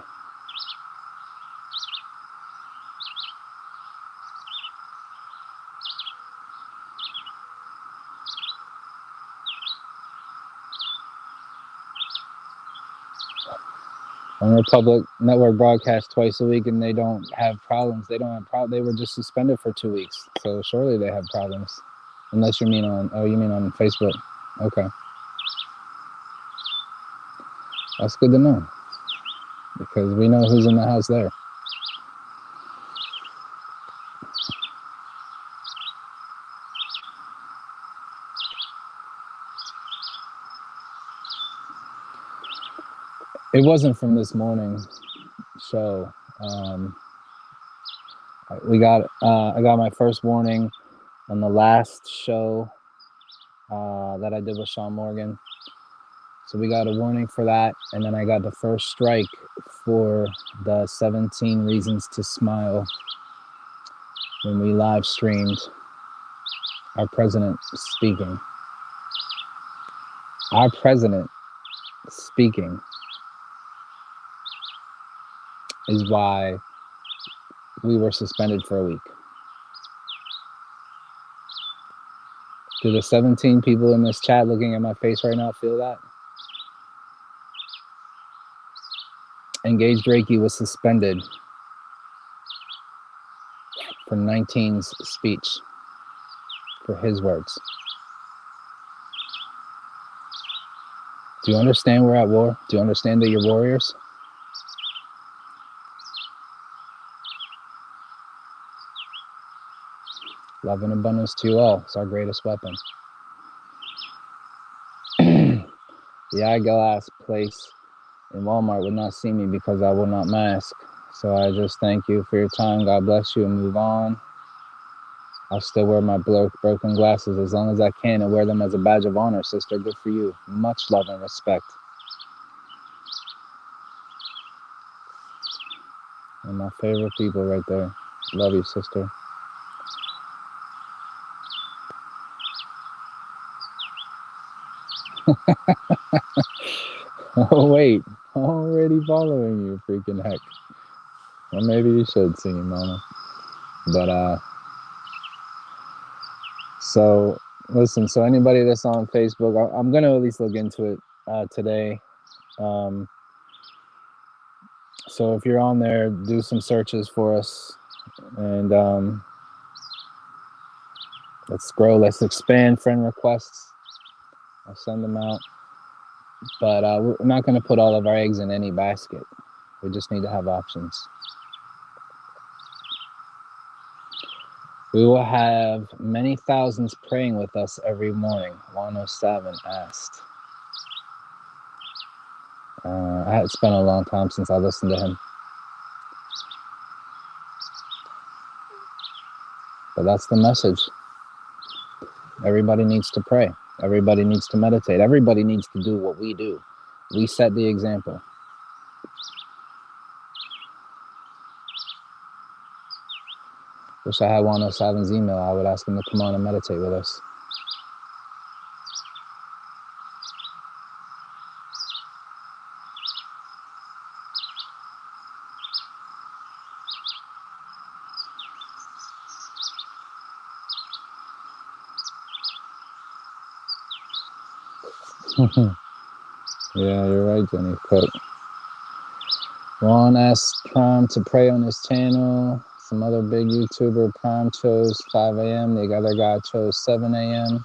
When Republic Network broadcasts twice a week and they don't have problems, they were just suspended for 2 weeks. So surely they have problems. Unless you mean on Facebook. Okay. That's good to know. Because we know who's in the house there. It wasn't from this morning show. I got my first warning on the last show that I did with Sean Morgan. So we got a warning for that, and then I got the first strike for the 17 Reasons to Smile when we live streamed our president speaking. Our president speaking is why we were suspended for a week. Do the 17 people in this chat looking at my face right now feel that? Engaged Reiki was suspended for 19's speech, for his words. Do you understand we're at war? Do you understand that you're warriors? Love and abundance to you all. It's our greatest weapon. The eyeglass place in Walmart would not see me because I will not mask. So I just thank you for your time. God bless you, and move on. I'll still wear my broken glasses as long as I can and wear them as a badge of honor, sister. Good for you. Much love and respect. And my favorite people right there. Love you, sister. Oh, wait. Already following you, freaking heck. Well, maybe you should see Mama. But, so, listen, so anybody that's on Facebook, I'm going to at least look into it today. So if you're on there, do some searches for us. And let's grow. Let's expand friend requests. I'll send them out. But we're not going to put all of our eggs in any basket. We just need to have options. We will have many thousands praying with us every morning, 107 asked. It's been a long time since I listened to him. But that's the message. Everybody needs to pray. Everybody needs to meditate. Everybody needs to do what we do. We set the example. Wish I had 107's email. I would ask him to come on and meditate with us. Yeah, you're right, Jenny Cook. Ron asked Prime to pray on his channel. Some other big YouTuber, Prime chose 5 a.m. The other guy chose 7 a.m.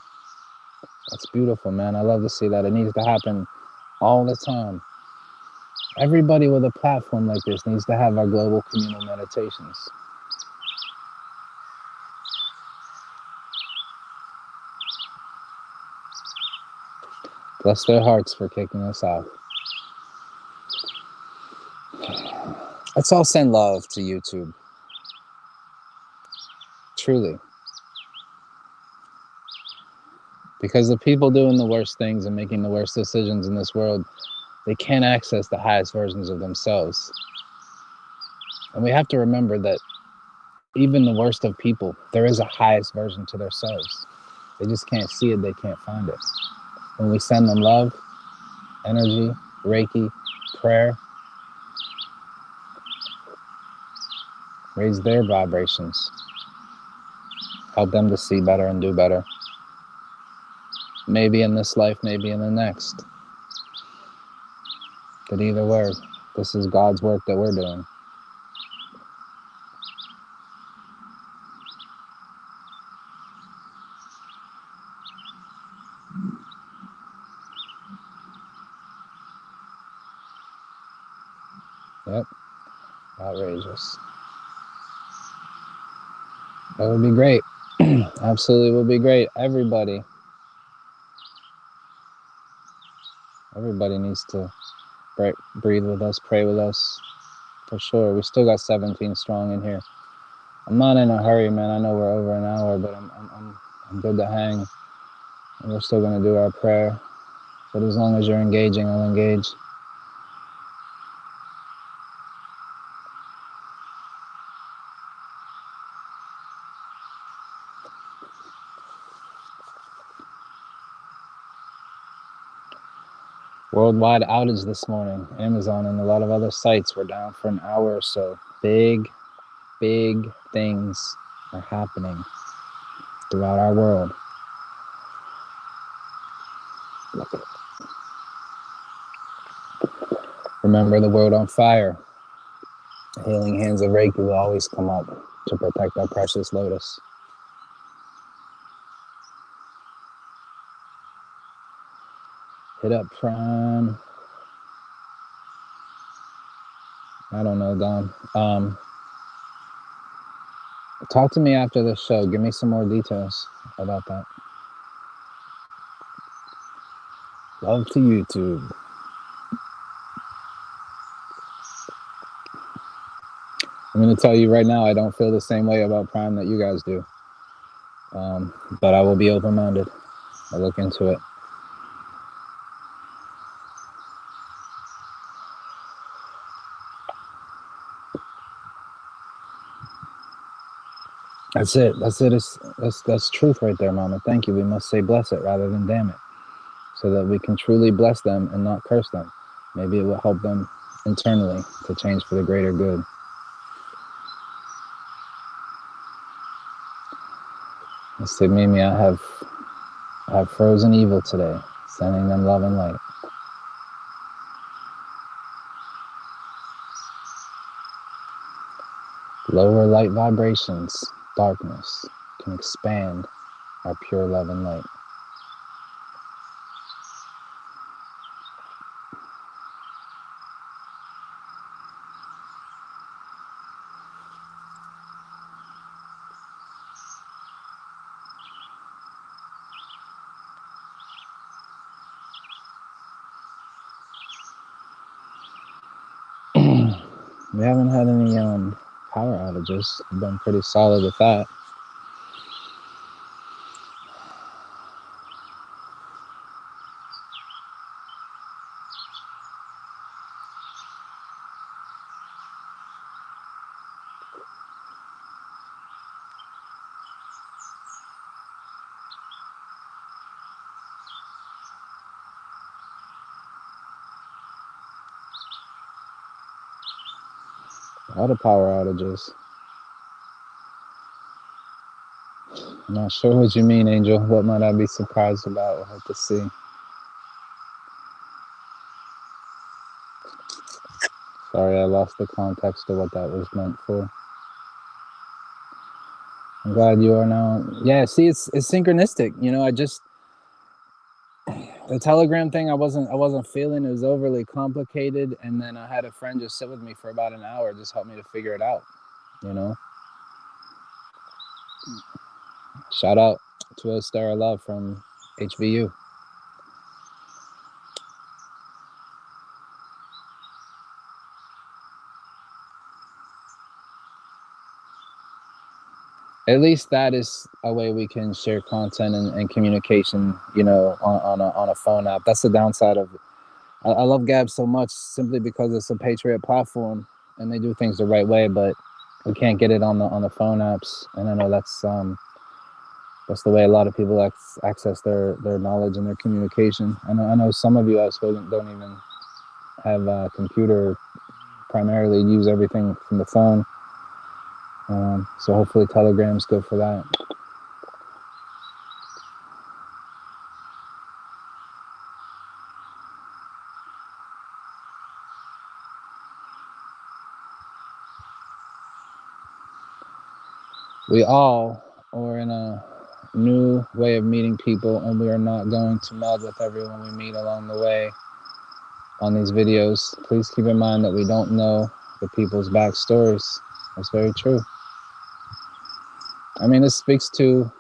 That's beautiful, man. I love to see that. It needs to happen all the time. Everybody with a platform like this needs to have our global communal meditations. Bless their hearts for kicking us out. Let's all send love to YouTube. Truly. Because the people doing the worst things and making the worst decisions in this world, they can't access the highest versions of themselves. And we have to remember that even the worst of people, there is a highest version to themselves. They just can't see it, they can't find it. When we send them love, energy, Reiki, prayer, raise their vibrations, help them to see better and do better. Maybe in this life, maybe in the next. But either way, this is God's work that we're doing. Yep. Outrageous. That would be great. Absolutely would be great. Everybody needs to breathe with us, pray with us, for sure. We still got 17 strong in here. I'm not in a hurry, man. I know we're over an hour, but I'm good to hang. And we're still gonna do our prayer. But as long as you're engaging, I'll engage. Worldwide outage this morning. Amazon and a lot of other sites were down for an hour or so. Big things are happening throughout our world. Remember the world on fire. The healing hands of Reiki will always come up to protect our precious lotus. Hit up Prime. I don't know, Dom. Talk to me after the show. Give me some more details about that. Love to YouTube. I'm going to tell you right now, I don't feel the same way about Prime that you guys do. But I will be open-minded. I'll look into it. That's it. That's it. That's truth right there, Mama. Thank you. We must say bless it rather than damn it, so that we can truly bless them and not curse them. Maybe it will help them internally to change for the greater good. Let's say, Mimi, I have frozen evil today, sending them love and light. Lower light vibrations, darkness, can expand our pure love and light. We haven't had any power outages. We've been pretty solid with that. A lot of power outages. I'm not sure what you mean, Angel. What might I be surprised about? We'll have to see. Sorry, I lost the context of what that was meant for. I'm glad you are now. Yeah, see, it's synchronistic. You know, the Telegram thing I wasn't feeling. It was overly complicated, and then I had a friend just sit with me for about an hour, just help me to figure it out. You know. Shout out to Ostara Love from HVU. At least that is a way we can share content and communication, you know, on a phone app. That's the downside of it. I love Gab so much simply because it's a Patriot platform and they do things the right way, but we can't get it on the phone apps. And I know that's the way a lot of people access their knowledge and their communication. I know some of you I've spoken don't even have a computer, primarily use everything from the phone. So hopefully Telegram's good for that. We all are in a new way of meeting people, and we are not going to meld with everyone we meet along the way on these videos. Please keep in mind that we don't know the people's backstories. That's very true. I mean, this speaks to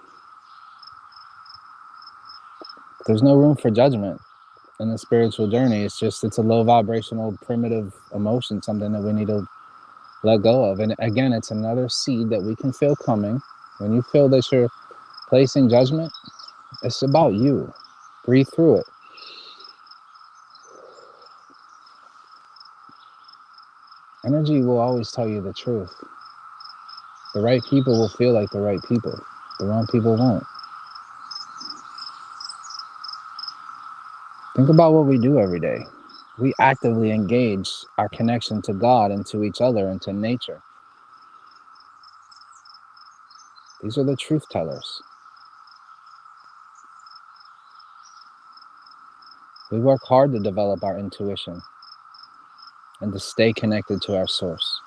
there's no room for judgment in the spiritual journey. It's a low vibrational, primitive emotion, something that we need to let go of. And again, it's another seed that we can feel coming. When you feel that you're placing judgment, it's about you. Breathe through it. Energy will always tell you the truth. The right people will feel like the right people. The wrong people won't. Think about what we do every day. We actively engage our connection to God and to each other and to nature. These are the truth tellers. We work hard to develop our intuition and to stay connected to our source.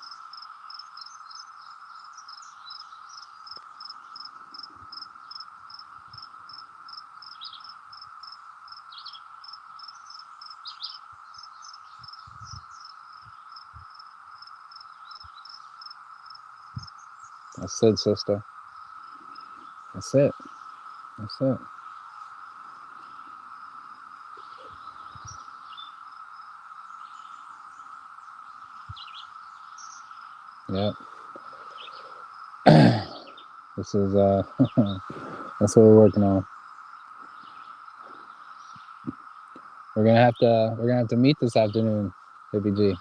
That's it, sister. That's it. That's it. Yep. This is That's what we're working on. We're gonna have to meet this afternoon, Hippie G.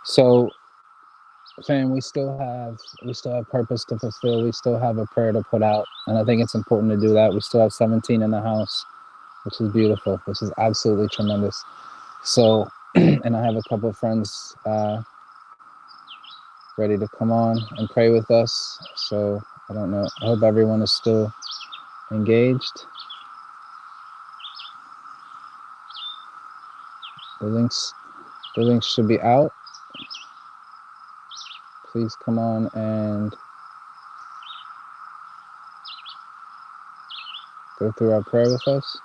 So, fam, we still have purpose to fulfill. We still have a prayer to put out, and I think it's important to do that. We still have 17 in the house, which is beautiful, which is absolutely tremendous. So, and I have a couple of friends ready to come on and pray with us. So I don't know. I hope everyone is still engaged. The links should be out. Please come on and go through our prayer with us.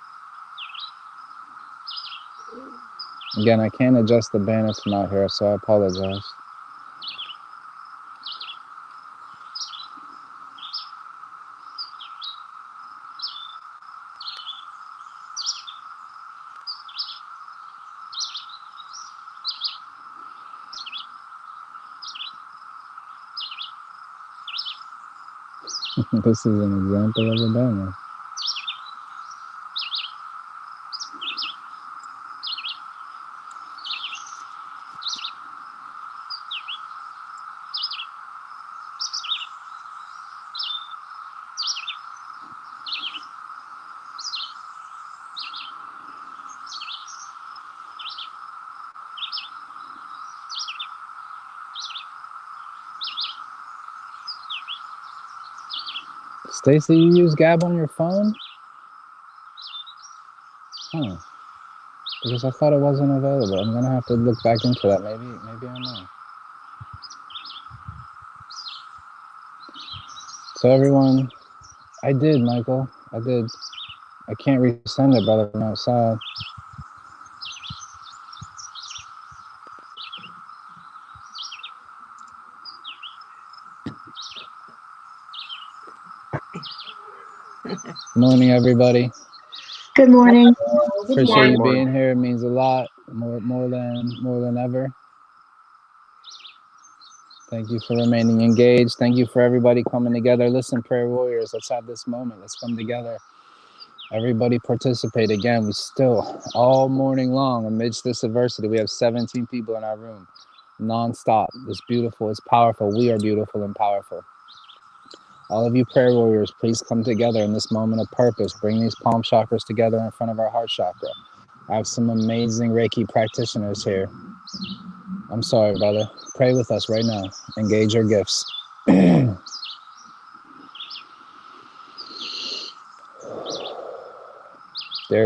Again, I can't adjust the banner from out here, so I apologize. This is an example of a banner. Stacy, you use Gab on your phone? Huh. Because I thought it wasn't available. I'm gonna have to look back into that. Maybe I know. So everyone, I did, Michael. I did. I can't resend it, brother, from outside. Morning, everybody. Good morning. Appreciate you being here. It means a lot, more than ever. Thank you for remaining engaged. Thank you for everybody coming together. Listen, prayer warriors, let's have this moment. Let's come together. Everybody participate. Again, we still, all morning long, amidst this adversity, we have 17 people in our room, nonstop. It's beautiful. It's powerful. We are beautiful and powerful. All of you prayer warriors, please come together in this moment of purpose. Bring these palm chakras together in front of our heart chakra. I have some amazing Reiki practitioners here. I'm sorry, brother. Pray with us right now. Engage your gifts. Dear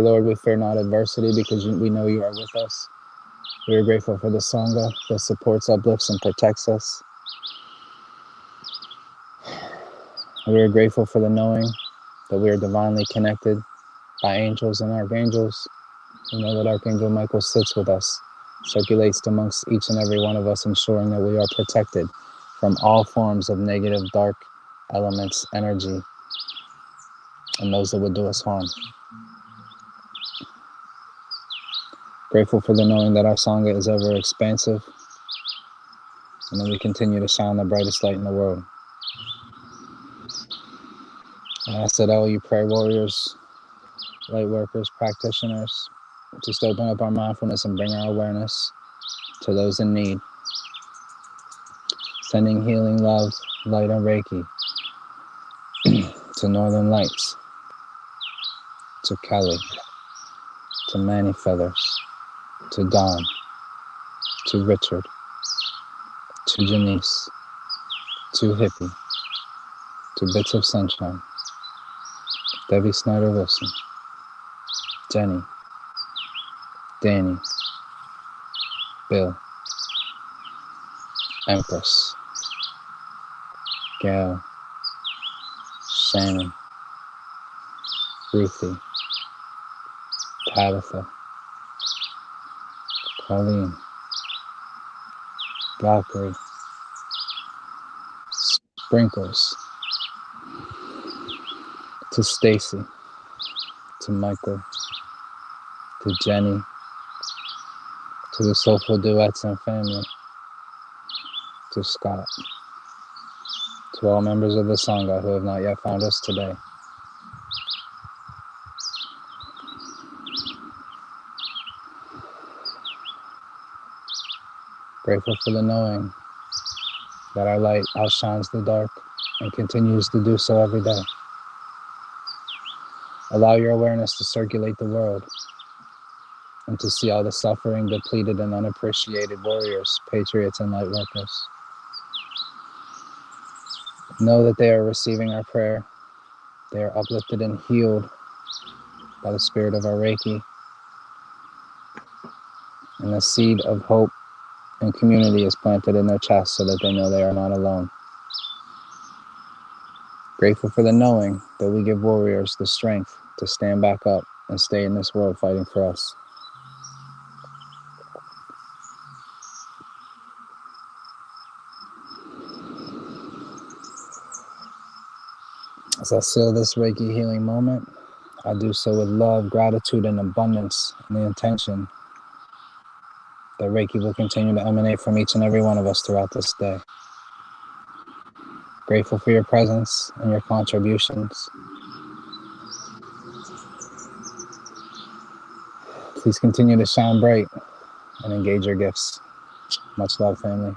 Lord, we fear not adversity because we know you are with us. We are grateful for the Sangha that supports, uplifts, and protects us. We are grateful for the knowing that we are divinely connected by angels and archangels. We know that Archangel Michael sits with us, circulates amongst each and every one of us, ensuring that we are protected from all forms of negative, dark elements, energy, and those that would do us harm. Grateful for the knowing that our Sangha is ever expansive, and that we continue to shine the brightest light in the world. I ask that all you prayer warriors, light workers, practitioners, just open up our mindfulness and bring our awareness to those in need. Sending healing love, light, and Reiki to Northern Lights, to Kelly, to Manny Feathers, to Don, to Richard, to Janice, to Hippie, to Bits of Sunshine, Debbie Snyder Wilson, Jenny, Danny, Bill, Empress, Gail, Shannon, Ruthie, Tabitha, Colleen, Valkyrie, Sprinkles, to Stacy, to Michael, to Jenny, to the Soulful Duets and family, to Scott, to all members of the Sangha who have not yet found us today. Grateful for the knowing that our light outshines the dark and continues to do so every day. Allow your awareness to circulate the world and to see all the suffering, depleted, and unappreciated warriors, patriots, and light workers. Know that they are receiving our prayer. They are uplifted and healed by the spirit of our Reiki. And the seed of hope and community is planted in their chest so that they know they are not alone. Grateful for the knowing that we give warriors the strength to stand back up and stay in this world fighting for us. As I seal this Reiki healing moment, I do so with love, gratitude, and abundance, and the intention that Reiki will continue to emanate from each and every one of us throughout this day. Grateful for your presence and your contributions. Please continue to shine bright and engage your gifts. Much love, family.